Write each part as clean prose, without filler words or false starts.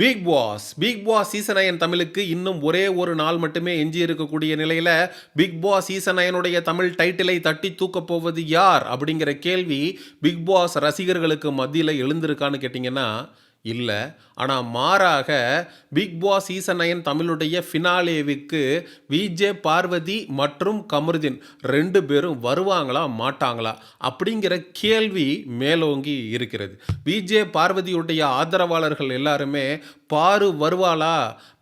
Big boss season 9 தமிழுக்கு இன்னும் ஒரே ஒரு நாள் மட்டுமே எஞ்சி இருக்கக்கூடிய நிலையில் பிக் பாஸ் சீசன் 9 தமிழ் டைட்டிலை தட்டி தூக்கப் போவது யார் அப்படிங்கிற கேள்வி பிக் பாஸ் ரசிகர்களுக்கு மத்தியில் எழுந்திருக்கான்னு கேட்டிங்கன்னா இல்லை. ஆனால் மாறாக பிக் பாஸ் சீசன் 9 தமிழுடைய ஃபினாலேவுக்கு விஜே பார்வதி மற்றும் கமருதீன் 2 பேரும் வருவாங்களா மாட்டாங்களா அப்படிங்கிற கேள்வி மேலோங்கி இருக்கிறது. விஜே பார்வதியுடைய ஆதரவாளர்கள் எல்லாருமே பாரு வருவாளா,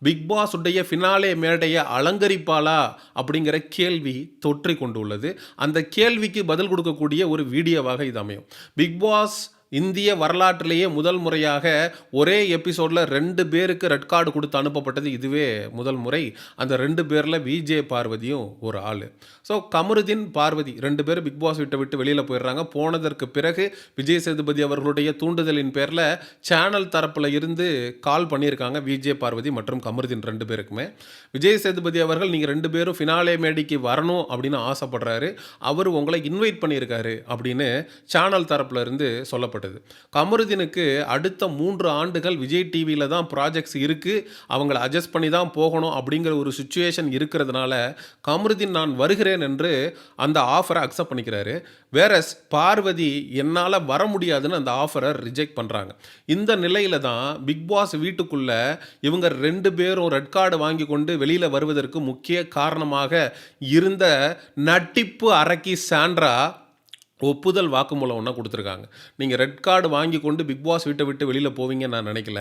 பிக் பாஸ் உடைய ஃபினாலே மேடையை அலங்கரிப்பாளா அப்படிங்கிற கேள்வி தொற்றி கொண்டுள்ளது. அந்த கேள்விக்கு பதில் கொடுக்கக்கூடிய ஒரு வீடியோவாக இது அமையும். பிக் பாஸ் இந்திய வரலாற்றிலேயே முதல் முறையாக ஒரே எபிசோடில் 2 பேருக்கு ரெட் கார்டு கொடுத்து அனுப்பப்பட்டது இதுவே முதல் முறை. அந்த 2 பேரில் விஜே பார்வதியும் ஒரு ஆள். ஸோ கமருதீன் பார்வதி 2 பேர் பிக் பாஸ் விட்டு வெளியில் போயிடுறாங்க. போனதற்கு பிறகு விஜய் சேதுபதி அவர்களுடைய தூண்டுதலின் பேரில் சேனல் தரப்பில் இருந்து கால் பண்ணியிருக்காங்க விஜே பார்வதி மற்றும் கமருதீன் 2 பேருக்குமே. விஜய் சேதுபதி அவர்கள் நீங்கள் 2 பேரும் ஃபினாலே மேடிக்கு வரணும் அப்படின்னு ஆசைப்படுறாரு, அவர் உங்களை இன்வைட் பண்ணியிருக்காரு அப்படின்னு சேனல் தரப்பில் இருந்து சொல்லப்பட்டது. கமருதீனுக்கு அடுத்த 3 ஆண்டுகள் விஜய் டிவியில் தான் ப்ராஜெக்ட்ஸ் இருக்குது, அவங்கள அட்ஜஸ்ட் பண்ணி தான் போகணும் அப்படிங்கிற ஒரு சுச்சுவேஷன் இருக்கிறதுனால கமருதீன் நான் வருகிறேன் என்று அந்த ஆஃபரை அக்செப்ட் பண்ணிக்கிறாரு. வேறஸ் பார்வதி என்னால் வர முடியாதுன்னு அந்த ஆஃபரை ரிஜெக்ட் பண்ணுறாங்க. இந்த நிலையில் தான் பிக் பாஸ் வீட்டுக்குள்ளே இவங்க 2 பேரும் ரெட் கார்டு வாங்கி கொண்டு வெளியில் வருவதற்கு முக்கிய காரணமாக இருந்த நட்டிப்பு அரக்கி சாண்ட்ரா ஒப்புதல் வாக்குமூலம் ஒன்றா கொடுத்துருக்காங்க. நீங்கள் ரெட் கார்டு வாங்கி கொண்டு பிக் பாஸ் வீட்டை விட்டு வெளியில் போவீங்கன்னு நான் நினைக்கல,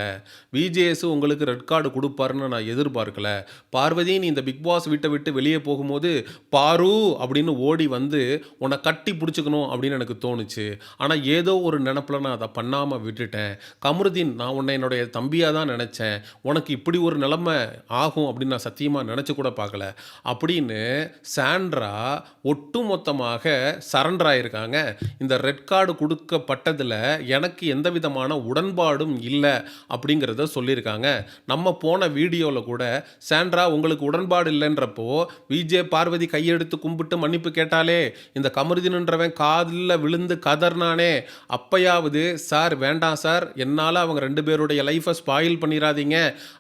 விஜேஎஸ் உங்களுக்கு ரெட் கார்டு கொடுப்பாருன்னு நான் எதிர்பார்க்கல, பார்வதி நீ இந்த பிக் பாஸ் வீட்டை விட்டு வெளியே போகும்போது பாரு அப்படின்னு ஓடி வந்து உன்னை கட்டி பிடிச்சிக்கணும் அப்படின்னு எனக்கு தோணுச்சு. ஆனால் ஏதோ ஒரு நினப்பில் நான் அதை பண்ணாமல் விட்டுட்டேன். கமருதீன் நான் உன்னை என்னுடைய தம்பியாக தான் நினச்சேன், உனக்கு இப்படி ஒரு நிலைமை ஆகும் அப்படின்னு நான் சத்தியமாக நினச்சி கூட பார்க்கல அப்படின்னு சாண்ட்ரா ஒட்டுமொத்தமாக சரண்டர் ஆயிருக்காங்க. இந்த ரெட் கார்டு கொடுக்கப்பட்டதில் எனக்கு எந்த விதமான உடன்பாடும் இல்லை அப்படிங்கிறத சொல்லியிருக்காங்க. நம்ம போன வீடியோவில் கூட சாண்ட்ரா உங்களுக்கு உடன்பாடு இல்லைன்றப்போ விஜே பார்வதி கையெடுத்து கும்பிட்டு மன்னிப்பு கேட்டாலே, இந்த கமருதீன்றவன் காதில் விழுந்து கதர்னானே, அப்பயாவது சார் வேண்டாம் சார் என்னால் அவங்க 2 பேருடைய லைஃப்பை ஸ்பாயில் பண்ணிடாதீங்க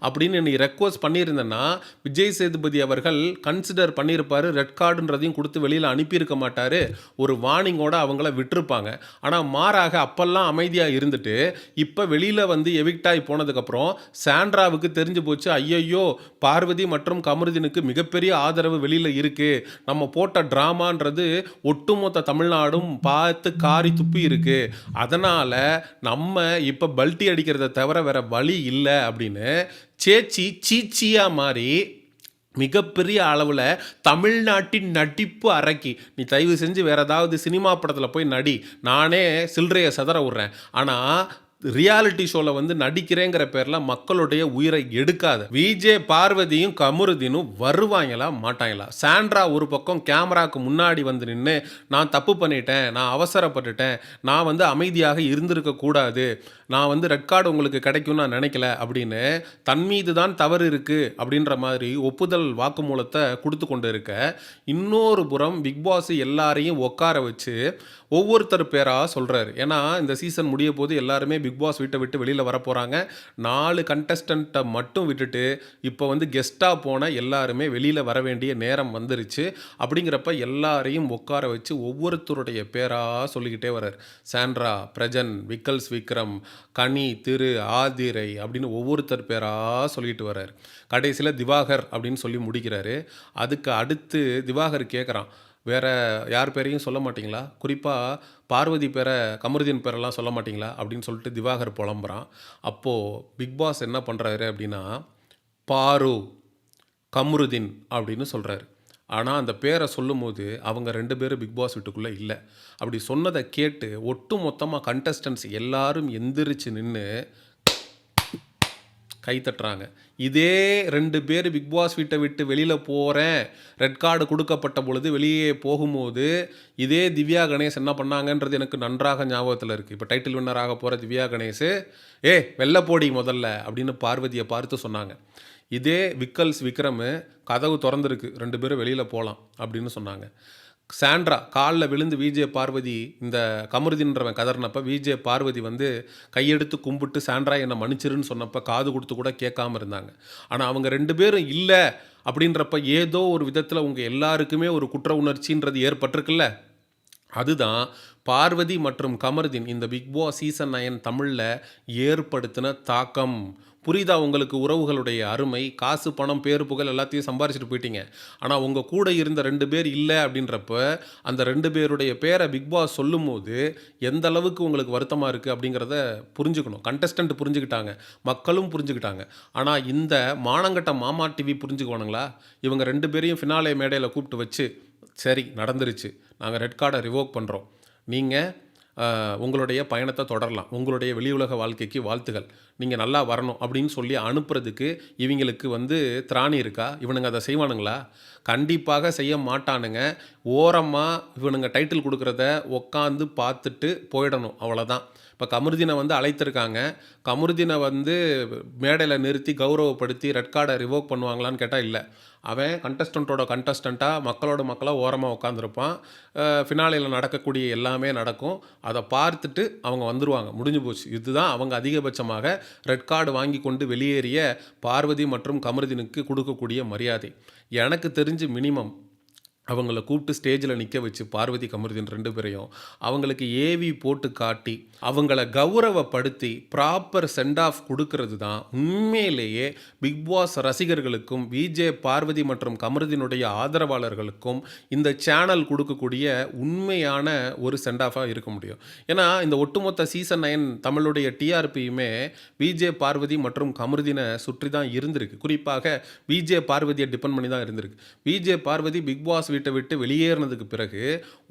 அப்படின்னு நீ ரெக்வஸ்ட் பண்ணியிருந்தேன்னா விஜய் சேதுபதி அவர்கள் கன்சிடர் பண்ணியிருப்பார், ரெட் கார்டுன்றதையும் கொடுத்து வெளியில் அனுப்பியிருக்க மாட்டார், ஒரு வார்னிங்கோட அவங்கள விட்டுருப்பாங்க. ஆனால் மாறாக அப்பெல்லாம் அமைதியாக இருந்துட்டு இப்போ வெளியில் வந்து எவிக்ட் ஆகி போனதுக்கப்புறம் சாண்ட்ராவுக்கு தெரிஞ்சு போச்சு, ஐயையோ பார்வதி மற்றும் கமருதீனுக்கு மிகப்பெரிய ஆதரவு வெளியில் இருக்குது, நம்ம போட்ட ட்ராமான்றது ஒட்டுமொத்த தமிழ்நாடும் பார்த்து காரி துப்பி இருக்குது, அதனால் நம்ம இப்போ பல்ட்டி அடிக்கிறத தவிர வேற வழி இல்லை அப்படின்னு சேச்சி சீச்சியாக மாறி மிகப்பெரிய அளவில் தமிழ்நாட்டின் நடிப்பு அரக்கி, நீ தயவு செஞ்சு வேறு ஏதாவது சினிமா படத்தில் போய் நடி, நானே சில்லறையை சதற விட்றேன், ஆனால் ரியாலிட்டி ஷோவில் வந்து நடிக்கிறேங்கிற பேரில் மக்களுடைய உயிரை எடுக்காத. விஜே பார்வதியும் கமருதீனும் வருவாங்களா மாட்டாங்களா? சாண்ட்ரா ஒரு பக்கம் கேமராவுக்கு முன்னாடி வந்து நின்று நான் தப்பு பண்ணிட்டேன், நான் அவசரப்பட்டுட்டேன், நான் வந்து அமைதியாக இருந்திருக்கக்கூடாது, நான் வந்து ரெட் கார்டு உங்களுக்கு கிடைக்கும்னு நான் நினைக்கல அப்படின்னு தன் மீது தான் தவறு இருக்குது அப்படின்ற மாதிரி ஒப்புதல் வாக்குமூலத்தை கொடுத்து கொண்டு இருக்க, இன்னொரு புறம் பிக் பாஸ் எல்லாரையும் உட்கார வச்சு ஒவ்வொருத்தர் பேராக சொல்கிறாரு. ஏன்னா இந்த சீசன் முடிய போது எல்லாருமே பிக் பாஸ் வீட்டை விட்டு வெளியில் வர போகிறாங்க. 4 கண்டஸ்டண்ட்டை மட்டும் விட்டுட்டு இப்போ வந்து கெஸ்ட்டாக போன எல்லாருமே வெளியில் வர வேண்டிய நேரம் வந்துருச்சு. அப்படிங்கிறப்ப எல்லாரையும் உட்கார வச்சு ஒவ்வொருத்தருடைய பேராக சொல்லிக்கிட்டே வர்றார். சாண்ட்ரா, பிரஜன், விக்கல்ஸ் விக்ரம், கனி, திரு, ஆதிரை அப்படின்னு ஒவ்வொருத்தர் பேராக சொல்லிட்டு வர்றார். கடைசியில் திவாகர் அப்படின்னு சொல்லி முடிக்கிறாரு. அதுக்கு அடுத்து திவாகர் கேட்குறான், வேறு யார் பேரையும் சொல்ல மாட்டிங்களா, குறிப்பாக பார்வதி பேரை கமருதீன் பேரெல்லாம் சொல்ல மாட்டிங்களா அப்படின்னு சொல்லிட்டு திவாகர் புலம்புறான். அப்போது பிக் பாஸ் என்ன பண்ணுறாரு அப்படின்னா பாரு, கமருதீன் அப்படின்னு சொல்கிறாரு. ஆனால் அந்த பேரை சொல்லும் போது அவங்க 2 பேரும் பிக் பாஸ் வீட்டுக்குள்ளே இல்லை. அப்படி சொன்னதை கேட்டு ஒட்டு மொத்தமாக கண்டஸ்டன்ஸ் எல்லாரும் எந்திரிச்சு நின்று கை தட்டுறாங்க. இதே 2 பேர் பிக் பாஸ் வீட்டை விட்டு வெளியில் போகிறேன், ரெட் கார்டு கொடுக்கப்பட்ட பொழுது வெளியே போகும்போது இதே திவ்யா கணேஷ் என்ன பண்ணாங்கன்றது எனக்கு நன்றாக ஞாபகத்தில் இருக்குது. இப்போ டைட்டில் வின்னராக போகிற திவ்யா கணேஷ் வெளில போடி முதல்ல அப்படின்னு பார்வதியை பார்த்து சொன்னாங்க. இதே விக்கல்ஸ் விக்ரம் கதவு திறந்துருக்கு, 2 பேரும் வெளியில் போகலாம் அப்படின்னு சொன்னாங்க. சாண்ட்ரா காலில் விழுந்து விஜே பார்வதி இந்த கமருதின்றவன் கதறினப்ப விஜே பார்வதி வந்து கையெடுத்து கும்பிட்டு சாண்ட்ரா என்னை மன்னிச்சிருன்னு சொன்னப்போ காது கொடுத்து கூட கேட்காம இருந்தாங்க. ஆனால் அவங்க 2 பேரும் இல்லை அப்படின்றப்ப ஏதோ ஒரு விதத்தில் உங்கள் எல்லாருக்குமே ஒரு குற்ற உணர்ச்சின்றது ஏற்பட்டிருக்குல்ல. அதுதான் பார்வதி மற்றும் கமருதீன் இந்த பிக் பாஸ் சீசன் 9 தமிழில் ஏற்படுத்தின தாக்கம். புரியுதா உங்களுக்கு உறவுகளுடைய அருமை? காசு பணம் பேர் புகழ் எல்லாத்தையும் சம்பாரிச்சிட்டு போயிட்டீங்க. ஆனால் உங்கள் கூட இருந்த 2 பேர் இல்லை அப்படின்றப்ப அந்த 2 பேருடைய பேரை பிக் பாஸ் சொல்லும் போது எந்த அளவுக்கு உங்களுக்கு வருத்தமாக இருக்குது அப்படிங்கிறத புரிஞ்சுக்கணும். கண்டஸ்டன்ட் புரிஞ்சுக்கிட்டாங்க, மக்களும் புரிஞ்சுக்கிட்டாங்க. ஆனால் இந்த மானங்கட்ட மாமா டிவி புரிஞ்சுக்குவானுங்களா? இவங்க 2 பேரையும் ஃபினாலே மேடையில் கூப்பிட்டு வச்சு சரி நடந்துருச்சு, நாங்கள் ரெட் கார்டை ரிவோக் பண்ணுறோம், நீங்கள் உங்களுடைய பயணத்தை தொடரலாம், உங்களுடைய வெளி உலக வாழ்க்கைக்கு வாழ்த்துகள், நீங்கள் நல்லா வரணும் அப்படின்னு சொல்லி அனுப்புறதுக்கு இவங்களுக்கு வந்து திராணி இருக்கா? இவனுங்க அதை செய்வானுங்களா? கண்டிப்பாக செய்ய மாட்டானுங்க. ஓரமாக இவனுங்க டைட்டில் கொடுக்குறத உக்காந்து பார்த்துட்டு போயிடணும், அவ்வளோதான். இப்போ கமருதீனை வந்து அழைத்திருக்காங்க. கமருதீனை வந்து மேடையில் நிறுத்தி கௌரவப்படுத்தி ரெட் கார்டை ரிவோக் பண்ணுவாங்களான்னு கேட்டால் இல்லை. அவன் கண்டஸ்டண்ட்டாக மக்களோட மக்களாக ஓரமாக உட்காந்துருப்பான். ஃபினாலேயில் நடக்கக்கூடிய எல்லாமே நடக்கும். அதை பார்த்துட்டு அவங்க வந்துடுவாங்க, முடிஞ்சு போச்சு. இதுதான் அவங்க அதிகபட்சமாக ரெட் கார்டு வாங்கி கொண்டு வெளியேறிய பார்வதி மற்றும் கமருதீனுக்கு கொடுக்கக்கூடிய மரியாதை. எனக்கு தெரிஞ்சு மினிமம் அவங்கள கூப்பிட்டு ஸ்டேஜில் நிற்க வச்சு பார்வதி கமருதீன் 2 பேரையும் அவங்களுக்கு ஏவி போட்டு காட்டி அவங்கள கௌரவப்படுத்தி ப்ராப்பர் சென்ட் ஆஃப் கொடுக்கறது தான் உண்மையிலேயே பிக் பாஸ் ரசிகர்களுக்கும் விஜே பார்வதி மற்றும் கமருதீனுடைய ஆதரவாளர்களுக்கும் இந்த சேனல் கொடுக்கக்கூடிய உண்மையான ஒரு சென்ட் ஆஃபாக இருக்க முடியும். ஏன்னா இந்த ஒட்டுமொத்த சீசன் 9 தமிழுடைய டிஆர்பியுமே விஜே பார்வதி மற்றும் கமருதீனை சுற்றி தான் இருந்திருக்கு. குறிப்பாக விஜே பார்வதியை டிபெண்ட் பண்ணி தான் இருந்திருக்கு. விஜே பார்வதி பிக் பாஸ் வீட்டை விட்டு வெளியேறினதுக்கு பிறகு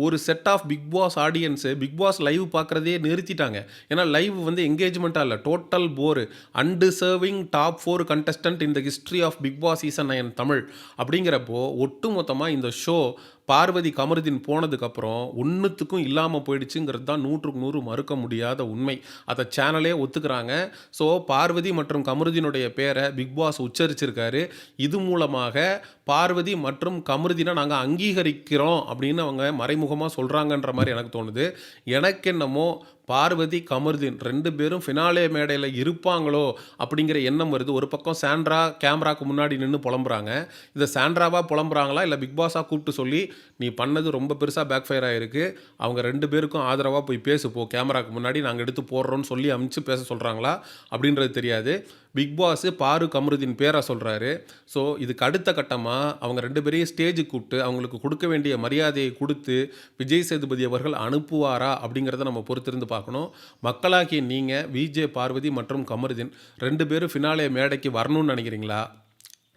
ஒரு set of big boss audience big boss live பார்க்குறதே நிறுத்திட்டாங்க. ஏன்னா லைவ் வந்து என்கேஜ்மெண்ட்டாக இல்லை, total bore. Undeserving top 4 contestant in the history of big boss season 9 Tamil அப்படிங்கிறப்போ ஒட்டு மொத்தமாக இந்த ஷோ பார்வதி கமருதீன் போனதுக்கப்புறம் ஒன்றுத்துக்கும் இல்லாமல் போயிடுச்சுங்கிறது தான் 100க்கு 100 மறுக்க முடியாத உண்மை. அதை சேனலே ஒத்துக்கிறாங்க. ஸோ பார்வதி மற்றும் கமருதீனுடைய பேரை பிக் பாஸ் உச்சரிச்சிருக்காரு. இது மூலமாக பார்வதி மற்றும் கமருதீனை நாங்கள் அங்கீகரிக்கிறோம் அப்படின்னு அவங்க மறைமுகமாக சொல்கிறாங்கன்ற மாதிரி எனக்கு தோணுது. எனக்கு என்னமோ பார்வதி கமருதீன் 2 பேரும் ஃபினாலே மேடையில் இருப்பாங்களோ அப்படிங்கிற எண்ணம் வருது. ஒரு பக்கம் சாண்ட்ரா கேமராக்கு முன்னாடி நின்று புலம்புறாங்க. இதை சாண்ட்ராவாக புலம்புறாங்களா இல்லை பிக் பாஸாக கூப்பிட்டு சொல்லி நீ பண்ணது ரொம்ப பெருசாக பேக் ஃபயர் ஆகிருக்கு, அவங்க 2 பேருக்கும் ஆதரவாக போய் பேசுப்போ, கேமராக்கு முன்னாடி நாங்கள் எடுத்து போடுறோன்னு சொல்லி அமுச்சு பேச சொல்கிறாங்களா அப்படின்றது தெரியாது. பிக் பாஸ் பாரு கமருதீன் பேரை சொல்கிறாரு. ஸோ இதுக்கு அடுத்த கட்டமாக அவங்க 2 பேரையும் ஸ்டேஜுக்கு கூப்பிட்டு அவங்களுக்கு கொடுக்க வேண்டிய மரியாதையை கொடுத்து விஜய் சேதுபதி அவர்கள் அனுப்புவாரா அப்படிங்கிறத நம்ம பொறுத்திருந்து பார்க்கணும். மக்களாகிய நீங்கள் விஜே பார்வதி மற்றும் கமருதீன் 2 பேரும் ஃபினாலே மேடைக்கு வரணும்னு நினைக்கிறீங்களா?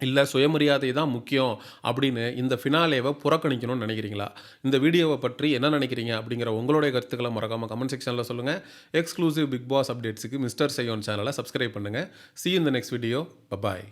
இல்லை சுயமரியாதை தான் முக்கியம் அப்படின்னு இந்த ஃபினாலேவை புறக்கணிக்கணும்னு நினைக்கிறீங்களா? இந்த வீடியோவை பற்றி என்ன நினைக்கிறீங்க அப்படிங்கிற உங்களுடைய கருத்துக்களை மறக்காமல் கமெண்ட் செக்ஷனில் சொல்லுங்கள். எக்ஸ்க்ளூசிவ் பிக் பாஸ் அப்டேட்ஸுக்கு மிஸ்டர் செய்யோன் சேனலை சப்ஸ்கிரைப் பண்ணுங்கள். See you in the next video. Bye bye.